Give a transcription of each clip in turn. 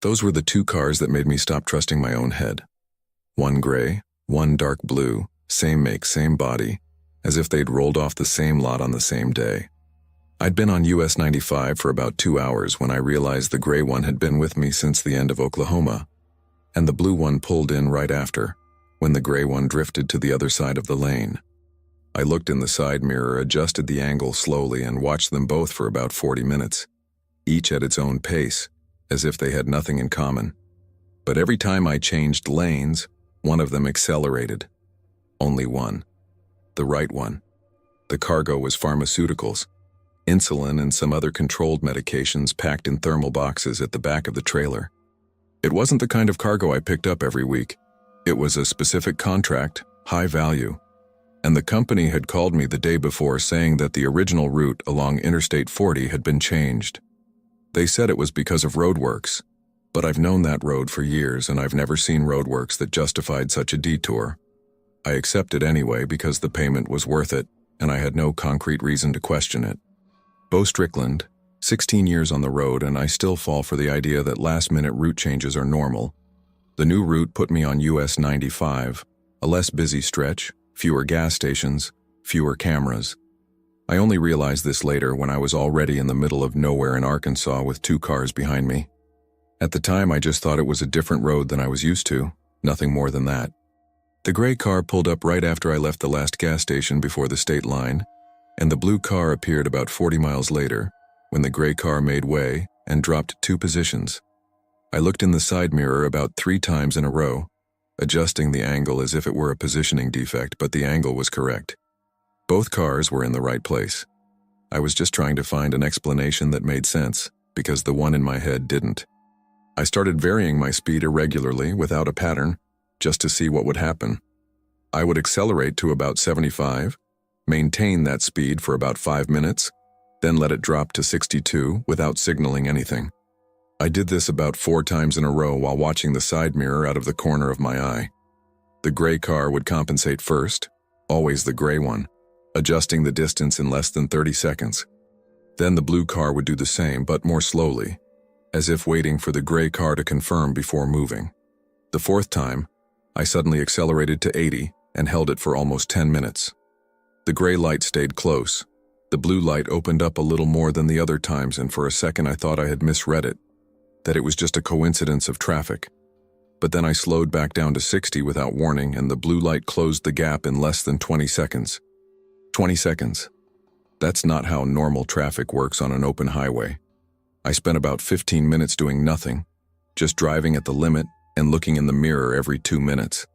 Those were the two cars that made me stop trusting my own head. One gray, one dark blue, same make, same body, as if they'd rolled off the same lot on the same day. I'd been on US 95 for about 2 hours when I realized the gray one had been with me since the end of Oklahoma, and the blue one pulled in right after, when the gray one drifted to the other side of the lane. I looked in the side mirror, adjusted the angle slowly, and watched them both for about 40 minutes, each at its own pace, as if they had nothing in common. But every time I changed lanes, one of them accelerated. Only one. The right one. The cargo was pharmaceuticals, insulin and some other controlled medications packed in thermal boxes at the back of the trailer. It wasn't the kind of cargo I picked up every week. It was a specific contract, high value. And the company had called me the day before saying that the original route along Interstate 40 had been changed. They said it was because of roadworks, but I've known that road for years and I've never seen roadworks that justified such a detour. I accepted anyway because the payment was worth it and I had no concrete reason to question it. Bo Strickland, 16 years on the road, and I still fall for the idea that last-minute route changes are normal. The new route put me on US 95, a less busy stretch, fewer gas stations, fewer cameras. I only realized this later when I was already in the middle of nowhere in Arkansas with 2 cars behind me. At the time, I just thought it was a different road than I was used to, nothing more than that. The gray car pulled up right after I left the last gas station before the state line, and the blue car appeared about 40 miles later, when the gray car made way and dropped 2 positions. I looked in the side mirror about 3 times in a row, adjusting the angle as if it were a positioning defect, but the angle was correct. Both cars were in the right place. I was just trying to find an explanation that made sense, because the one in my head didn't. I started varying my speed irregularly without a pattern, just to see what would happen. I would accelerate to about 75, maintain that speed for about 5 minutes, then let it drop to 62 without signaling anything. I did this about 4 times in a row while watching the side mirror out of the corner of my eye. The gray car would compensate first, always the gray one, adjusting the distance in less than 30 seconds. Then the blue car would do the same, but more slowly, as if waiting for the gray car to confirm before moving. The 4th time, I suddenly accelerated to 80 and held it for almost 10 minutes. The gray light stayed close. The blue light opened up a little more than the other times, and for a second I thought I had misread it, that it was just a coincidence of traffic. But then I slowed back down to 60 without warning, and the blue light closed the gap in less than 20 seconds. 20 seconds. That's not how normal traffic works on an open highway. I spent about 15 minutes doing nothing, just driving at the limit and looking in the mirror every 2 minutes.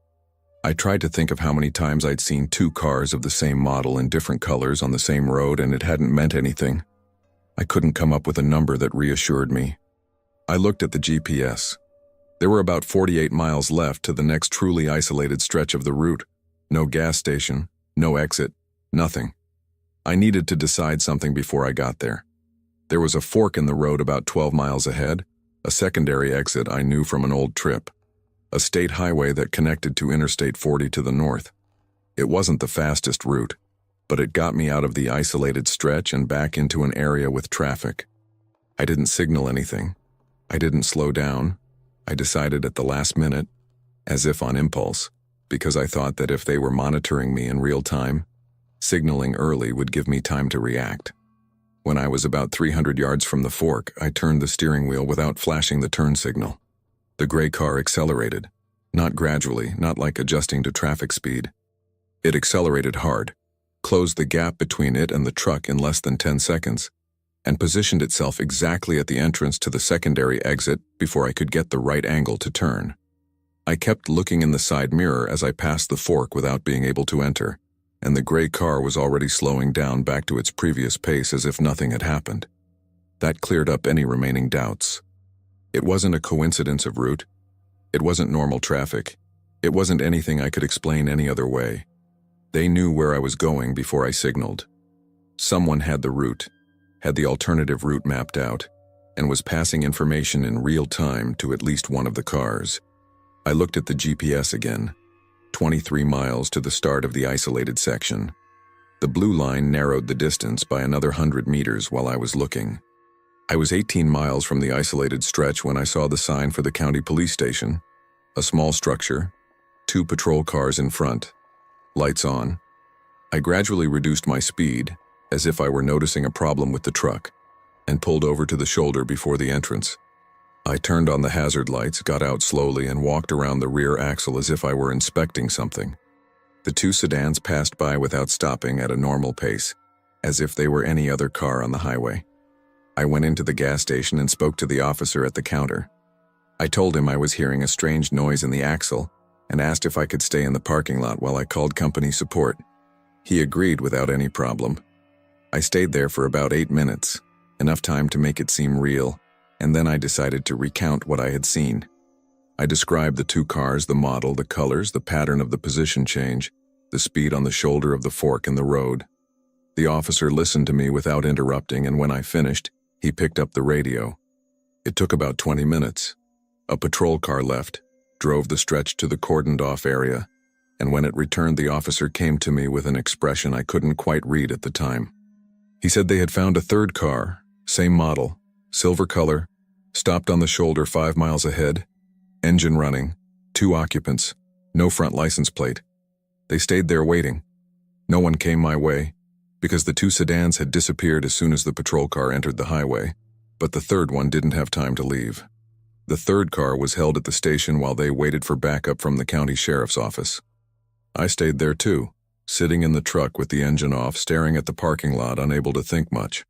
I tried to think of how many times I'd seen 2 cars of the same model in different colors on the same road, and it hadn't meant anything. I couldn't come up with a number that reassured me. I looked at the GPS. There were about 48 miles left to the next truly isolated stretch of the route. No gas station, no exit, nothing. I needed to decide something before I got there. There was a fork in the road about 12 miles ahead, a secondary exit I knew from an old trip. A state highway that connected to Interstate 40 to the north. It wasn't the fastest route, but it got me out of the isolated stretch and back into an area with traffic. I didn't signal anything. I didn't slow down. I decided at the last minute, as if on impulse, because I thought that if they were monitoring me in real time, signaling early would give me time to react. When I was about 300 yards from the fork, I turned the steering wheel without flashing the turn signal. The gray car accelerated, not gradually, not like adjusting to traffic speed. It accelerated hard, closed the gap between it and the truck in less than 10 seconds, and positioned itself exactly at the entrance to the secondary exit before I could get the right angle to turn. I kept looking in the side mirror as I passed the fork without being able to enter, and the gray car was already slowing down back to its previous pace as if nothing had happened. That cleared up any remaining doubts. It wasn't a coincidence of route. It wasn't normal traffic. It wasn't anything I could explain any other way. They knew where I was going before I signaled. Someone had the route, had the alternative route mapped out, and was passing information in real time to at least one of the cars. I looked at the GPS again. 23 miles to the start of the isolated section. The blue line narrowed the distance by another 100 meters while I was looking. I was 18 miles from the isolated stretch when I saw the sign for the county police station. A small structure, 2 patrol cars in front, lights on. I gradually reduced my speed, as if I were noticing a problem with the truck, and pulled over to the shoulder before the entrance. I turned on the hazard lights, got out slowly, and walked around the rear axle as if I were inspecting something. The 2 sedans passed by without stopping at a normal pace, as if they were any other car on the highway. I went into the gas station and spoke to the officer at the counter. I told him I was hearing a strange noise in the axle and asked if I could stay in the parking lot while I called company support. He agreed without any problem. I stayed there for about 8 minutes, enough time to make it seem real, and then I decided to recount what I had seen. I described the 2 cars, the model, the colors, the pattern of the position change, the speed on the shoulder of the fork in the road. The officer listened to me without interrupting, and when I finished, he picked up the radio. It took about 20 minutes. A patrol car left, drove the stretch to the cordoned-off area, and when it returned, the officer came to me with an expression I couldn't quite read at the time. He said they had found a 3rd car, same model, silver color, stopped on the shoulder 5 miles ahead, engine running, 2 occupants, no front license plate. They stayed there waiting. No one came my way, because the 2 sedans had disappeared as soon as the patrol car entered the highway, but the 3rd one didn't have time to leave. The 3rd car was held at the station while they waited for backup from the county sheriff's office. I stayed there too, sitting in the truck with the engine off, staring at the parking lot, unable to think much.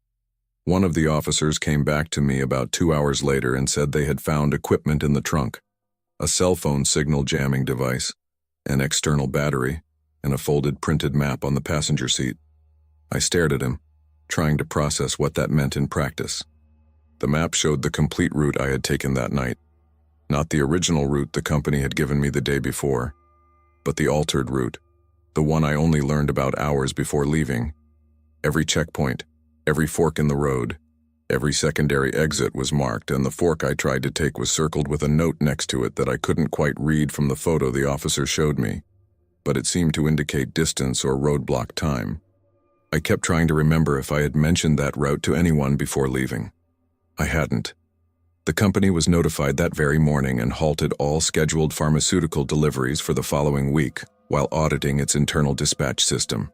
One of the officers came back to me about 2 hours later and said they had found equipment in the trunk, a cell phone signal jamming device, an external battery, and a folded printed map on the passenger seat. I stared at him, trying to process what that meant in practice. The map showed the complete route I had taken that night, not the original route the company had given me the day before, but the altered route, the one I only learned about hours before leaving. Every checkpoint, every fork in the road, every secondary exit was marked, and the fork I tried to take was circled with a note next to it that I couldn't quite read from the photo the officer showed me, but it seemed to indicate distance or roadblock time. I kept trying to remember if I had mentioned that route to anyone before leaving. I hadn't. The company was notified that very morning and halted all scheduled pharmaceutical deliveries for the following week while auditing its internal dispatch system.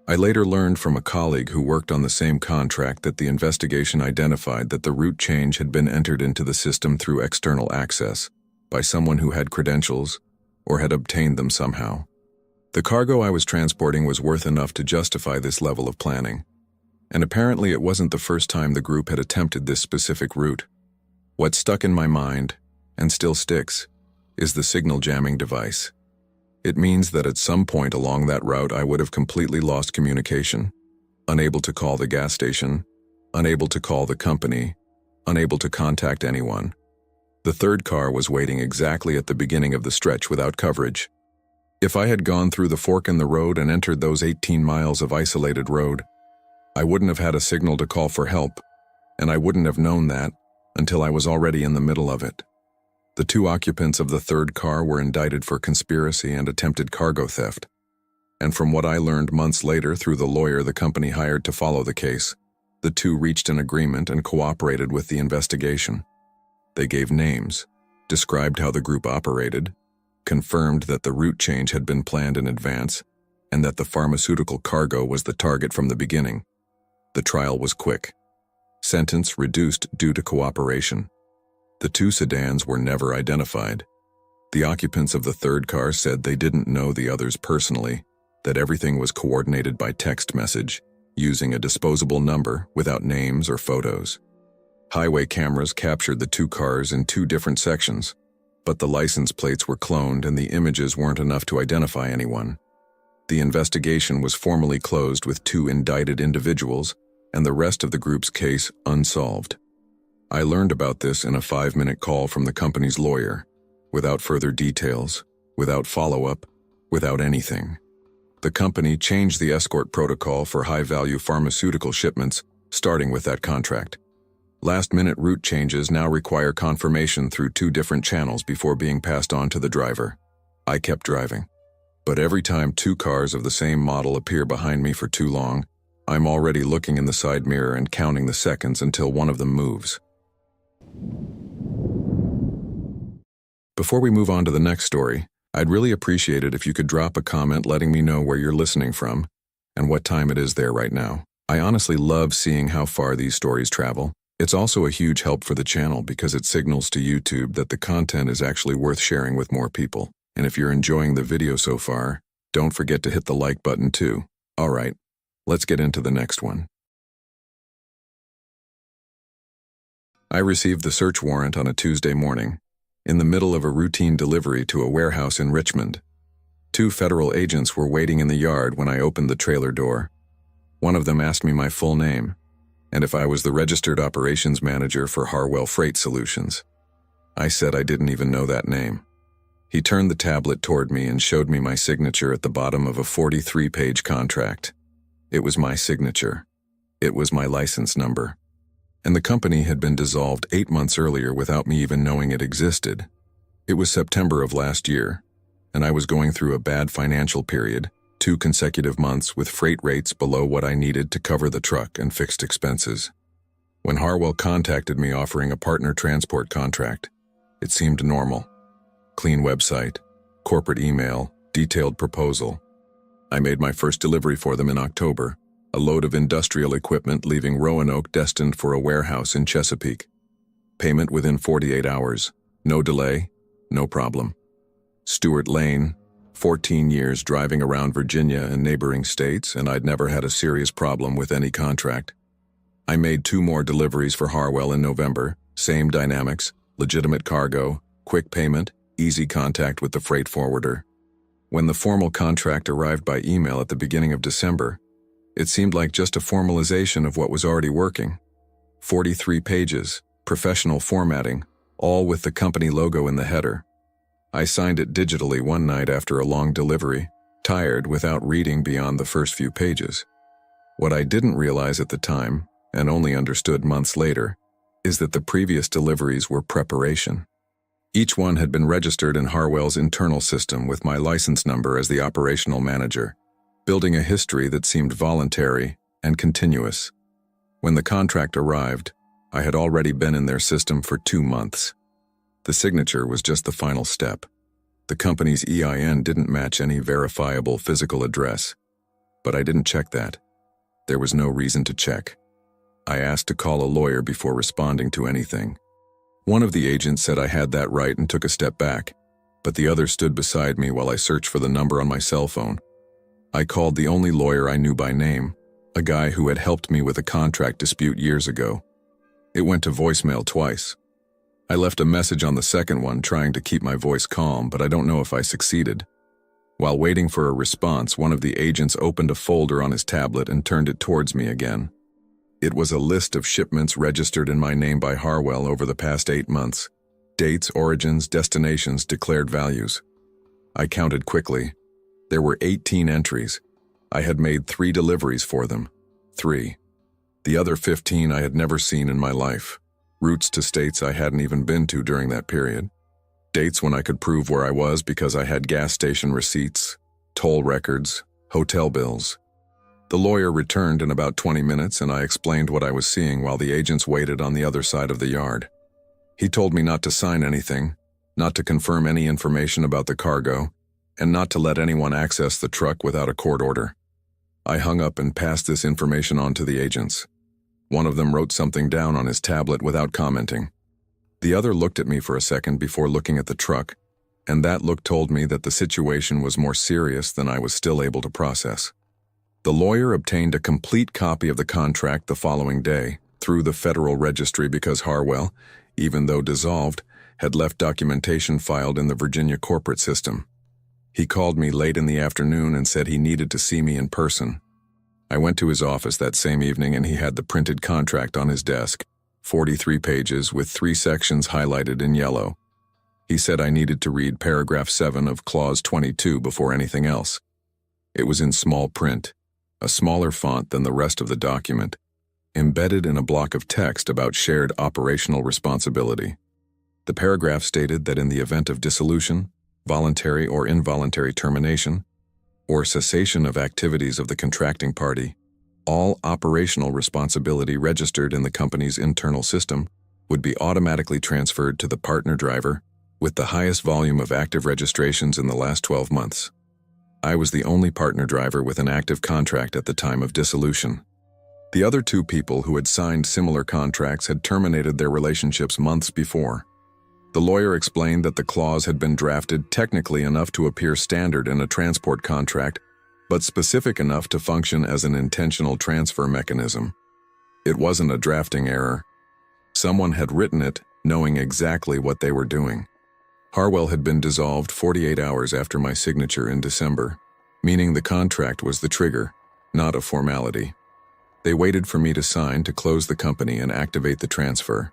I later learned from a colleague who worked on the same contract that the investigation identified that the route change had been entered into the system through external access by someone who had credentials or had obtained them somehow. The cargo I was transporting was worth enough to justify this level of planning, and apparently it wasn't the first time the group had attempted this specific route. What stuck in my mind, and still sticks, is the signal jamming device. It means that at some point along that route I would have completely lost communication, unable to call the gas station, unable to call the company, unable to contact anyone. The 3rd car was waiting exactly at the beginning of the stretch without coverage. If I had gone through the fork in the road and entered those 18 miles of isolated road, I wouldn't have had a signal to call for help, and I wouldn't have known that until I was already in the middle of it. The 2 occupants of the 3rd car were indicted for conspiracy and attempted cargo theft, and from what I learned months later through the lawyer the company hired to follow the case, the 2 reached an agreement and cooperated with the investigation. They gave names, described how the group operated, confirmed that the route change had been planned in advance, and that the pharmaceutical cargo was the target from the beginning. The trial was quick. Sentence reduced due to cooperation. The 2 sedans were never identified. The occupants of the 3rd car said they didn't know the others personally, that everything was coordinated by text message, using a disposable number without names or photos. Highway cameras captured the 2 cars in 2 different sections, but the license plates were cloned and the images weren't enough to identify anyone. The investigation was formally closed with 2 indicted individuals and the rest of the group's case unsolved. I learned about this in a 5-minute call from the company's lawyer, without further details, without follow-up, without anything. The company changed the escort protocol for high-value pharmaceutical shipments, starting with that contract. Last-minute route changes now require confirmation through 2 different channels before being passed on to the driver. I kept driving, but every time 2 cars of the same model appear behind me for too long, I'm already looking in the side mirror and counting the seconds until one of them moves. Before we move on to the next story, I'd really appreciate it if you could drop a comment letting me know where you're listening from and what time it is there right now. I honestly love seeing how far these stories travel. It's also a huge help for the channel because it signals to YouTube that the content is actually worth sharing with more people. And if you're enjoying the video so far, don't forget to hit the like button too. All right, let's get into the next one. I received the search warrant on a Tuesday morning, in the middle of a routine delivery to a warehouse in Richmond. 2 federal agents were waiting in the yard when I opened the trailer door. One of them asked me my full name, and if I was the registered operations manager for Harwell Freight Solutions. I said I didn't even know that name. He turned the tablet toward me and showed me my signature at the bottom of a 43-page contract. It was my signature. It was my license number. And the company had been dissolved 8 months earlier without me even knowing it existed. It was September of last year, and I was going through a bad financial period, 2 consecutive months with freight rates below what I needed to cover the truck and fixed expenses. When Harwell contacted me offering a partner transport contract, it seemed normal. Clean website, corporate email, detailed proposal. I made my first delivery for them in October, a load of industrial equipment leaving Roanoke destined for a warehouse in Chesapeake. Payment within 48 hours. No delay, no problem. Stuart Lane, 14 years driving around Virginia and neighboring states, and I'd never had a serious problem with any contract. I made 2 more deliveries for Harwell in November, same dynamics, legitimate cargo, quick payment, easy contact with the freight forwarder. When the formal contract arrived by email at the beginning of December, it seemed like just a formalization of what was already working. 43 pages, professional formatting, all with the company logo in the header. I signed it digitally one night after a long delivery, tired without reading beyond the first few pages. What I didn't realize at the time, and only understood months later, is that the previous deliveries were preparation. Each one had been registered in Harwell's internal system with my license number as the operational manager, building a history that seemed voluntary and continuous. When the contract arrived, I had already been in their system for 2 months. The signature was just the final step. The company's EIN didn't match any verifiable physical address, but I didn't check that. There was no reason to check. I asked to call a lawyer before responding to anything. One of the agents said I had that right and took a step back, but the other stood beside me while I searched for the number on my cell phone. I called the only lawyer I knew by name, a guy who had helped me with a contract dispute years ago. It went to voicemail twice. I left a message on the second one trying to keep my voice calm, but I don't know if I succeeded. While waiting for a response, one of the agents opened a folder on his tablet and turned it towards me again. It was a list of shipments registered in my name by Harwell over the past 8 months. Dates, origins, destinations, declared values. I counted quickly. There were 18 entries. I had made 3 deliveries for them. 3. The other 15 I had never seen in my life. Routes to states I hadn't even been to during that period. Dates when I could prove where I was because I had gas station receipts, toll records, hotel bills. The lawyer returned in about 20 minutes and I explained what I was seeing while the agents waited on the other side of the yard. He told me not to sign anything, not to confirm any information about the cargo, and not to let anyone access the truck without a court order. I hung up and passed this information on to the agents. One of them wrote something down on his tablet without commenting. The other looked at me for a second before looking at the truck, and that look told me that the situation was more serious than I was still able to process. The lawyer obtained a complete copy of the contract the following day through the Federal Registry because Harwell, even though dissolved, had left documentation filed in the Virginia corporate system. He called me late in the afternoon and said he needed to see me in person. I went to his office that same evening and he had the printed contract on his desk, 43 pages with 3 sections highlighted in yellow. He said I needed to read paragraph 7 of clause 22 before anything else. It was in small print, a smaller font than the rest of the document, embedded in a block of text about shared operational responsibility. The paragraph stated that in the event of dissolution, voluntary or involuntary termination, or cessation of activities of the contracting party, All operational responsibility registered in the company's internal system would be automatically transferred to the partner driver with the highest volume of active registrations in the last 12 months. I was the only partner driver with an active contract at the time of dissolution. The other two people who had signed similar contracts had terminated their relationships months before. The lawyer explained that the clause had been drafted technically enough to appear standard in a transport contract, but specific enough to function as an intentional transfer mechanism. It wasn't a drafting error. Someone had written it, knowing exactly what they were doing. Harwell had been dissolved 48 hours after my signature in December, meaning the contract was the trigger, not a formality. They waited for me to sign to close the company and activate the transfer.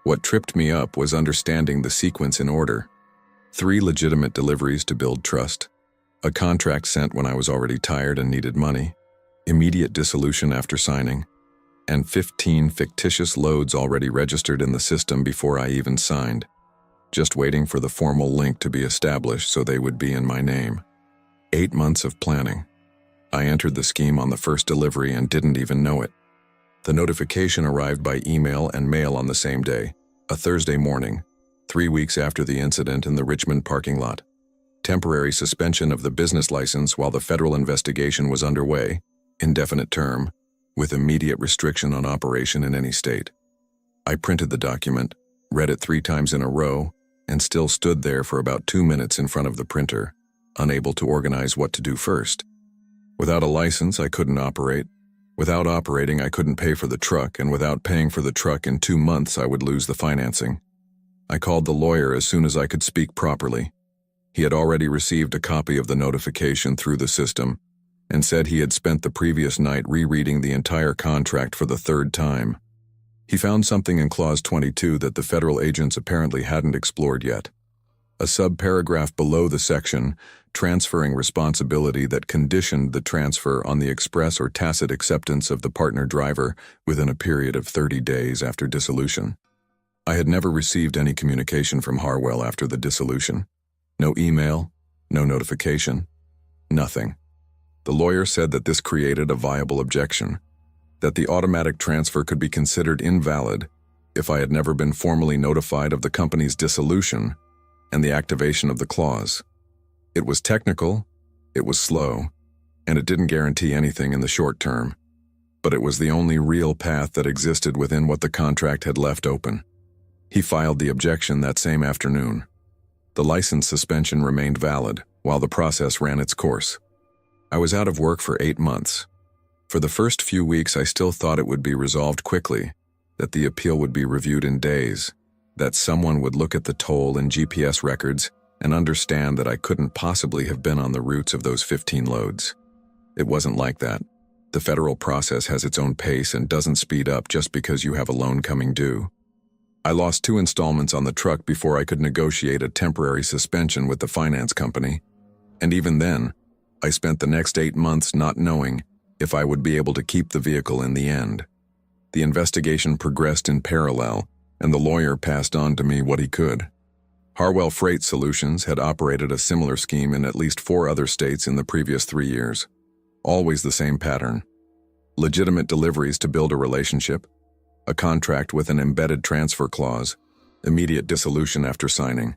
What tripped me up was understanding the sequence in order. 3 legitimate deliveries to build trust, a contract sent when I was already tired and needed money, immediate dissolution after signing, and 15 fictitious loads already registered in the system before I even signed, just waiting for the formal link to be established so they would be in my name. 8 months of planning. I entered the scheme on the first delivery and didn't even know it. The notification arrived by email and mail on the same day, a Thursday morning, 3 weeks after the incident in the Richmond parking lot. Temporary suspension of the business license while the federal investigation was underway, indefinite term, with immediate restriction on operation in any state. I printed the document, read it 3 times in a row, and still stood there for about 2 minutes in front of the printer, unable to organize what to do first. Without a license, I couldn't operate. Without operating, I couldn't pay for the truck, and without paying for the truck in 2 months, I would lose the financing. I called the lawyer as soon as I could speak properly. He had already received a copy of the notification through the system and said he had spent the previous night rereading the entire contract for the 3rd time. He found something in Clause 22 that the federal agents apparently hadn't explored yet. A subparagraph below the section transferring responsibility that conditioned the transfer on the express or tacit acceptance of the partner driver within a period of 30 days after dissolution. I had never received any communication from Harwell after the dissolution. No email, no notification, nothing. The lawyer said that this created a viable objection, that the automatic transfer could be considered invalid if I had never been formally notified of the company's dissolution and the activation of the clause. It was technical, it was slow, and it didn't guarantee anything in the short term, but it was the only real path that existed within what the contract had left open. He filed the objection that same afternoon. The license suspension remained valid while the process ran its course. I was out of work for 8 months. For the first few weeks, I still thought it would be resolved quickly, that the appeal would be reviewed in days, that someone would look at the toll and GPS records and understand that I couldn't possibly have been on the routes of those 15 loads. It wasn't like that. The federal process has its own pace and doesn't speed up just because you have a loan coming due. I lost 2 installments on the truck before I could negotiate a temporary suspension with the finance company, and even then, I spent the next 8 months not knowing if I would be able to keep the vehicle in the end. The investigation progressed in parallel, and the lawyer passed on to me what he could. Harwell Freight Solutions had operated a similar scheme in at least 4 other states in the previous 3 years. Always the same pattern. Legitimate deliveries to build a relationship, a contract with an embedded transfer clause, immediate dissolution after signing,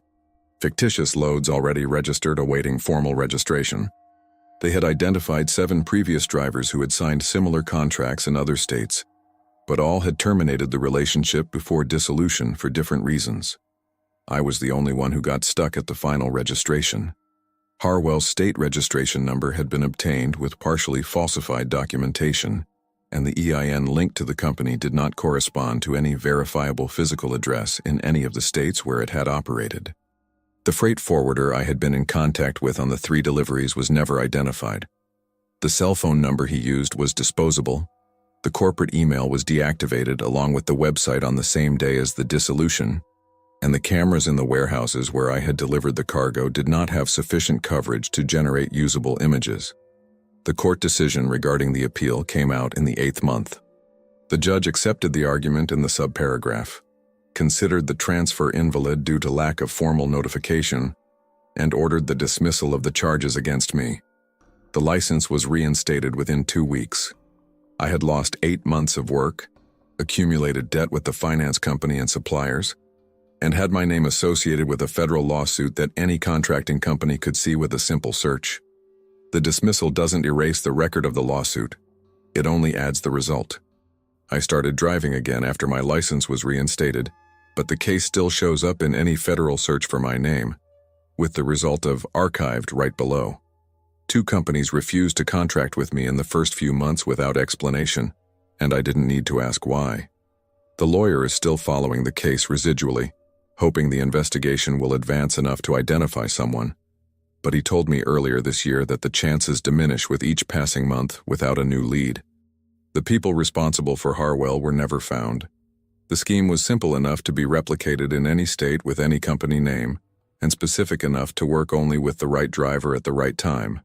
fictitious loads already registered awaiting formal registration. They had identified 7 previous drivers who had signed similar contracts in other states, but all had terminated the relationship before dissolution for different reasons. I was the only one who got stuck at the final registration. Harwell's state registration number had been obtained with partially falsified documentation, and the EIN linked to the company did not correspond to any verifiable physical address in any of the states where it had operated. The freight forwarder I had been in contact with on the 3 deliveries was never identified. The cell phone number he used was disposable. The corporate email was deactivated along with the website on the same day as the dissolution, and the cameras in the warehouses where I had delivered the cargo did not have sufficient coverage to generate usable images. The court decision regarding the appeal came out in the 8th month. The judge accepted the argument in the subparagraph, considered the transfer invalid due to lack of formal notification, and ordered the dismissal of the charges against me. The license was reinstated within 2 weeks. I had lost 8 months of work, accumulated debt with the finance company and suppliers, and had my name associated with a federal lawsuit that any contracting company could see with a simple search. The dismissal doesn't erase the record of the lawsuit. It only adds the result. I started driving again after my license was reinstated, but the case still shows up in any federal search for my name, with the result of archived right below. 2 companies refused to contract with me in the first few months without explanation, and I didn't need to ask why. The lawyer is still following the case residually, hoping the investigation will advance enough to identify someone, but he told me earlier this year that the chances diminish with each passing month without a new lead. The people responsible for Harwell were never found. The scheme was simple enough to be replicated in any state with any company name, and specific enough to work only with the right driver at the right time.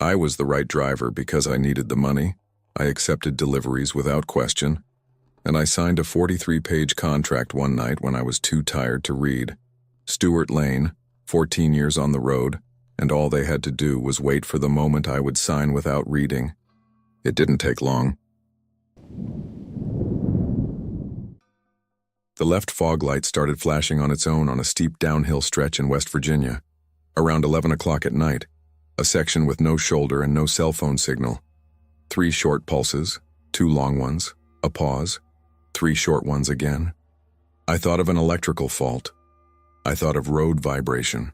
I was the right driver because I needed the money, I accepted deliveries without question, and I signed a 43-page contract one night when I was too tired to read. Stewart Lane, 14 years on the road, and all they had to do was wait for the moment I would sign without reading. It didn't take long. The left fog light started flashing on its own on a steep downhill stretch in West Virginia. Around 11 o'clock at night, a section with no shoulder and no cell phone signal. 3 short pulses, 2 long ones, a pause, 3 short ones again. I thought of an electrical fault. I thought of road vibration.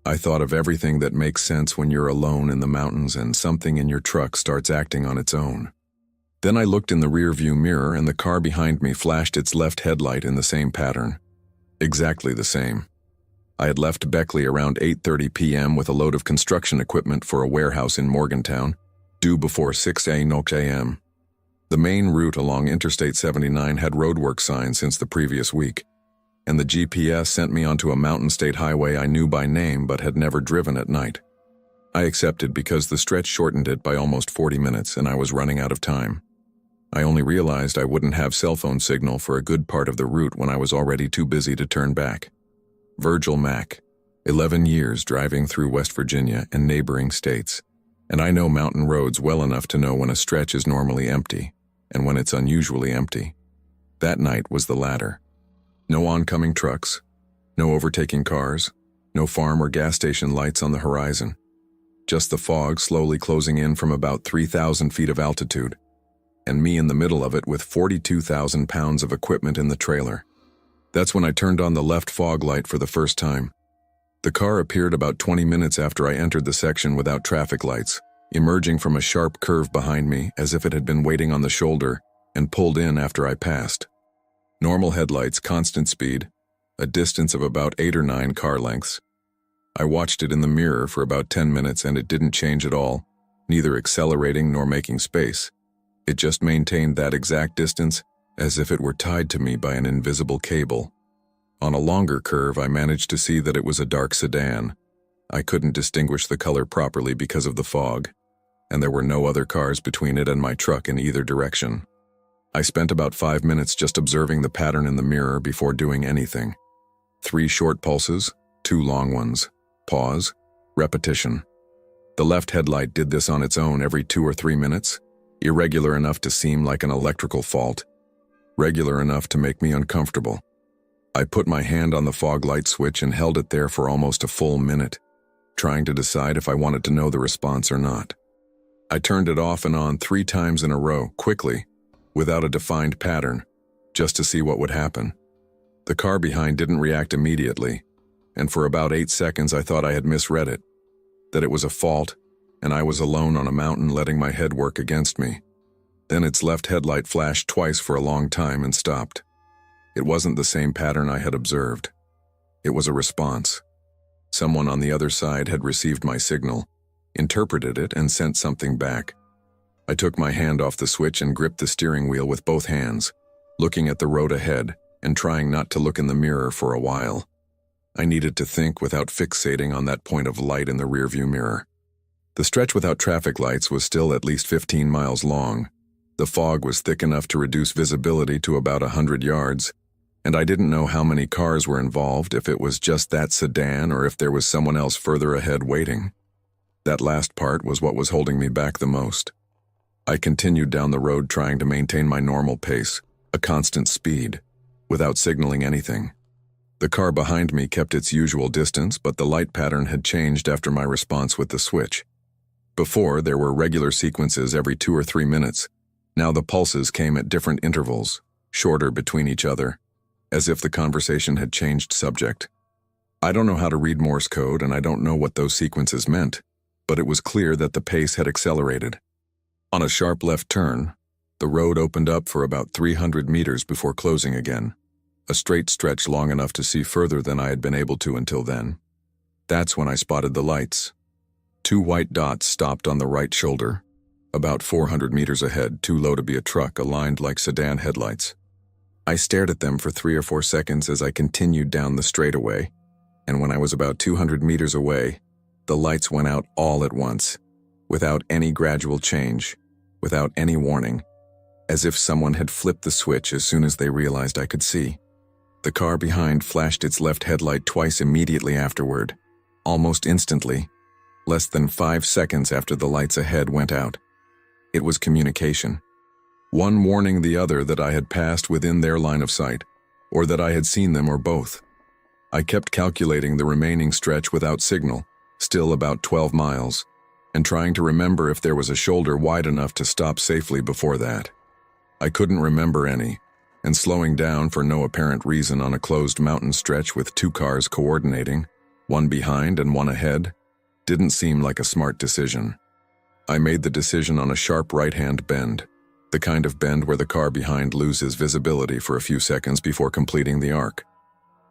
I thought of everything that makes sense when you're alone in the mountains and something in your truck starts acting on its own. Then I looked in the rearview mirror and the car behind me flashed its left headlight in the same pattern. Exactly the same. I had left Beckley around 8:30 p.m. with a load of construction equipment for a warehouse in Morgantown, due before 6 a.m. The main route along Interstate 79 had roadwork signs since the previous week, and the GPS sent me onto a mountain state highway I knew by name but had never driven at night. I accepted because the stretch shortened it by almost 40 minutes and I was running out of time. I only realized I wouldn't have cell phone signal for a good part of the route when I was already too busy to turn back. Virgil Mack, 11 years driving through West Virginia and neighboring states, and I know mountain roads well enough to know when a stretch is normally empty and when it's unusually empty. That night was the latter. No oncoming trucks, no overtaking cars, no farm or gas station lights on the horizon. Just the fog slowly closing in from about 3,000 feet of altitude, and me in the middle of it with 42,000 pounds of equipment in the trailer. That's when I turned on the left fog light for the first time. The car appeared about 20 minutes after I entered the section without traffic lights, emerging from a sharp curve behind me as if it had been waiting on the shoulder and pulled in after I passed. Normal headlights, constant speed, a distance of about 8 or 9 car lengths. I watched it in the mirror for about 10 minutes and it didn't change at all, neither accelerating nor making space. It just maintained that exact distance as if it were tied to me by an invisible cable. On a longer curve, I managed to see that it was a dark sedan. I couldn't distinguish the color properly because of the fog, and there were no other cars between it and my truck in either direction. I spent about 5 minutes just observing the pattern in the mirror before doing anything. 3 short pulses, 2 long ones, pause, repetition. The left headlight did this on its own every 2 or 3 minutes, irregular enough to seem like an electrical fault, regular enough to make me uncomfortable. I put my hand on the fog light switch and held it there for almost a full minute, trying to decide if I wanted to know the response or not. I turned it off and on 3 times in a row, quickly, without a defined pattern, just to see what would happen. The car behind didn't react immediately, and for about 8 seconds I thought I had misread it, that it was a fault, and I was alone on a mountain letting my head work against me. Then its left headlight flashed twice for a long time and stopped. It wasn't the same pattern I had observed. It was a response. Someone on the other side had received my signal, interpreted it, and sent something back. I took my hand off the switch and gripped the steering wheel with both hands, looking at the road ahead and trying not to look in the mirror for a while. I needed to think without fixating on that point of light in the rearview mirror. The stretch without traffic lights was still at least 15 miles long. The fog was thick enough to reduce visibility to about 100 yards, and I didn't know how many cars were involved, if it was just that sedan or if there was someone else further ahead waiting. That last part was what was holding me back the most. I continued down the road trying to maintain my normal pace, a constant speed, without signaling anything. The car behind me kept its usual distance, but the light pattern had changed after my response with the switch. Before, there were regular sequences every 2 or 3 minutes. Now the pulses came at different intervals, shorter between each other, as if the conversation had changed subject. I don't know how to read Morse code, and I don't know what those sequences meant, but it was clear that the pace had accelerated. On a sharp left turn, the road opened up for about 300 meters before closing again, a straight stretch long enough to see further than I had been able to until then. That's when I spotted the lights. 2 white dots stopped on the right shoulder, about 400 meters ahead, too low to be a truck, aligned like sedan headlights. I stared at them for 3 or 4 seconds as I continued down the straightaway, and when I was about 200 meters away, the lights went out all at once, without any gradual change, without any warning, as if someone had flipped the switch as soon as they realized I could see. The car behind flashed its left headlight twice immediately afterward, almost instantly, less than 5 seconds after the lights ahead went out. It was communication. One warning the other that I had passed within their line of sight, or that I had seen them, or both. I kept calculating the remaining stretch without signal, still about 12 miles, and trying to remember if there was a shoulder wide enough to stop safely before that. I couldn't remember any, and slowing down for no apparent reason on a closed mountain stretch with 2 cars coordinating, one behind and one ahead, didn't seem like a smart decision. I made the decision on a sharp right-hand bend, the kind of bend where the car behind loses visibility for a few seconds before completing the arc.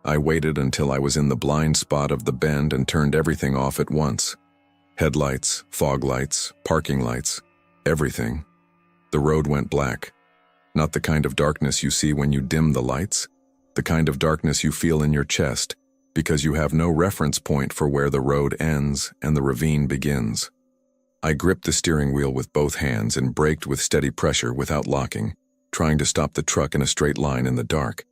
I waited until I was in the blind spot of the bend and turned everything off at once. Headlights, fog lights, parking lights, everything. The road went black. Not the kind of darkness you see when you dim the lights, the kind of darkness you feel in your chest, because you have no reference point for where the road ends and the ravine begins. I gripped the steering wheel with both hands and braked with steady pressure without locking, trying to stop the truck in a straight line in the dark.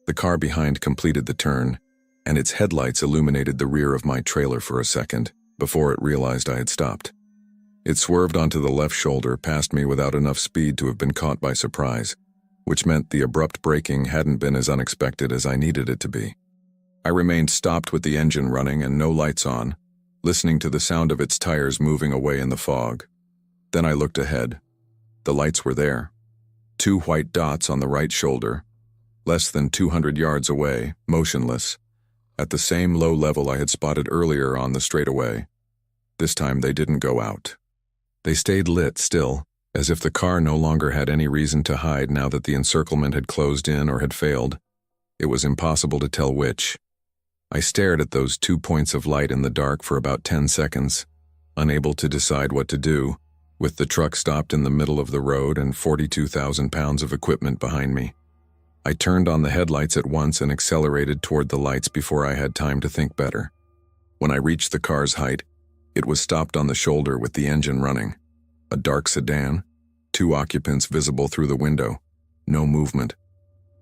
The car behind completed the turn, and its headlights illuminated the rear of my trailer for a second before it realized I had stopped. It swerved onto the left shoulder past me without enough speed to have been caught by surprise, which meant the abrupt braking hadn't been as unexpected as I needed it to be. I remained stopped with the engine running and no lights on, listening to the sound of its tires moving away in the fog. Then I looked ahead. The lights were there. 2 white dots on the right shoulder, less than 200 yards away, motionless, at the same low level I had spotted earlier on the straightaway. This time they didn't go out. They stayed lit still, as if the car no longer had any reason to hide now that the encirclement had closed in or had failed. It was impossible to tell which. I stared at those 2 points of light in the dark for about 10 seconds, unable to decide what to do, with the truck stopped in the middle of the road and 42,000 pounds of equipment behind me. I turned on the headlights at once and accelerated toward the lights before I had time to think better. When I reached the car's height, it was stopped on the shoulder with the engine running. A dark sedan, 2 occupants visible through the window, no movement.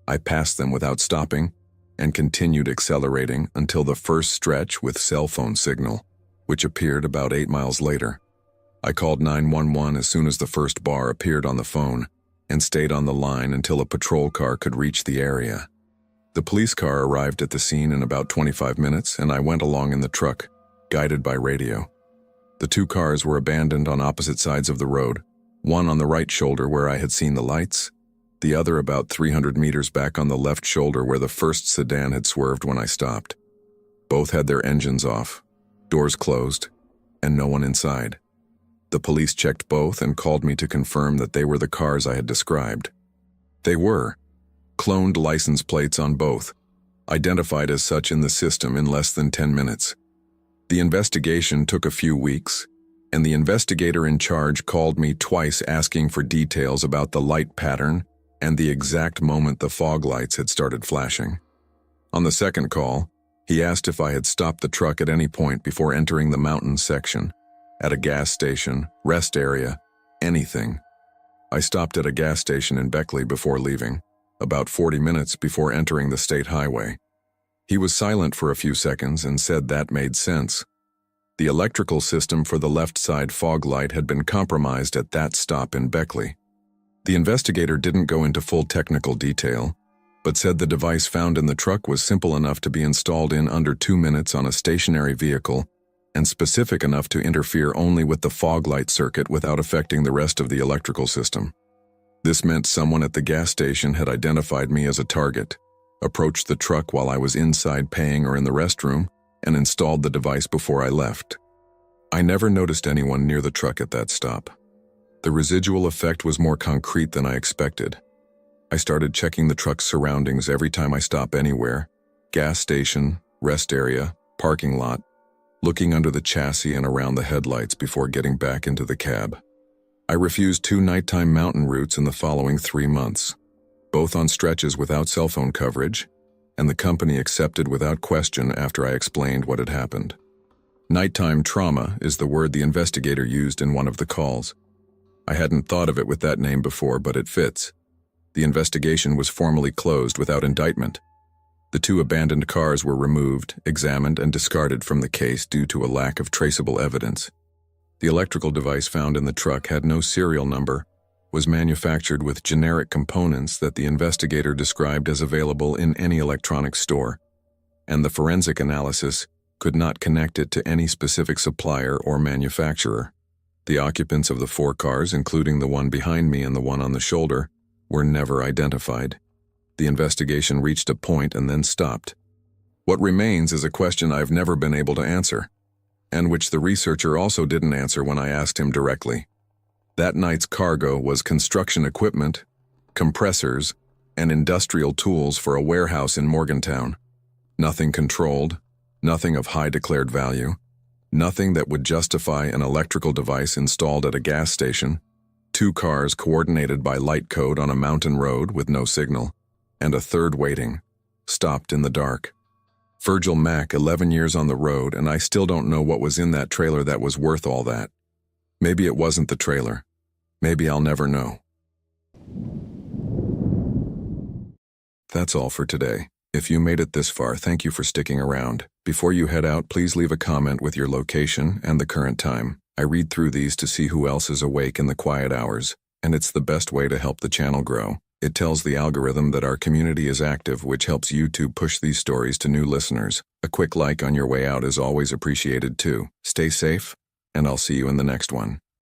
I passed them without stopping and continued accelerating until the first stretch with cell phone signal, which appeared about 8 miles later. I called 911 as soon as the first bar appeared on the phone and stayed on the line until a patrol car could reach the area. The police car arrived at the scene in about 25 minutes, and I went along in the truck, guided by radio. The 2 cars were abandoned on opposite sides of the road, one on the right shoulder where I had seen the lights, the other about 300 meters back on the left shoulder where the first sedan had swerved when I stopped. Both had their engines off, doors closed, and no one inside. The police checked both and called me to confirm that they were the cars I had described. They were. Cloned license plates on both, identified as such in the system in less than 10 minutes. The investigation took a few weeks, and the investigator in charge called me twice asking for details about the light pattern and the exact moment the fog lights had started flashing. On the second call, he asked if I had stopped the truck at any point before entering the mountain section, at a gas station, rest area, anything. I stopped at a gas station in Beckley before leaving, about 40 minutes before entering the state highway. He was silent for a few seconds and said that made sense. The electrical system for the left side fog light had been compromised at that stop in Beckley. The investigator didn't go into full technical detail, but said the device found in the truck was simple enough to be installed in under 2 minutes on a stationary vehicle and specific enough to interfere only with the fog light circuit without affecting the rest of the electrical system. This meant someone at the gas station had identified me as a target, approached the truck while I was inside paying or in the restroom, and installed the device before I left. I never noticed anyone near the truck at that stop. The residual effect was more concrete than I expected. I started checking the truck's surroundings every time I stop anywhere: gas station, rest area, parking lot, looking under the chassis and around the headlights before getting back into the cab. I refused 2 nighttime mountain routes in the following 3 months, both on stretches without cell phone coverage, and the company accepted without question after I explained what had happened. Nighttime trauma is the word the investigator used in one of the calls. I hadn't thought of it with that name before, but it fits. The investigation was formally closed without indictment. The 2 abandoned cars were removed, examined, and discarded from the case due to a lack of traceable evidence. The electrical device found in the truck had no serial number, was manufactured with generic components that the investigator described as available in any electronics store, and the forensic analysis could not connect it to any specific supplier or manufacturer. The occupants of the 4 cars, including the one behind me and the one on the shoulder, were never identified. The investigation reached a point and then stopped. What remains is a question I've never been able to answer, and which the researcher also didn't answer when I asked him directly. That night's cargo was construction equipment, compressors, and industrial tools for a warehouse in Morgantown. Nothing controlled, nothing of high declared value, nothing that would justify an electrical device installed at a gas station, 2 cars coordinated by light code on a mountain road with no signal, and a third waiting, stopped in the dark. Virgil Mack, 11 years on the road, and I still don't know what was in that trailer that was worth all that. Maybe it wasn't the trailer. Maybe I'll never know. That's all for today. If you made it this far, thank you for sticking around. Before you head out, please leave a comment with your location and the current time. I read through these to see who else is awake in the quiet hours, and it's the best way to help the channel grow. It tells the algorithm that our community is active, which helps YouTube push these stories to new listeners. A quick like on your way out is always appreciated too. Stay safe, and I'll see you in the next one.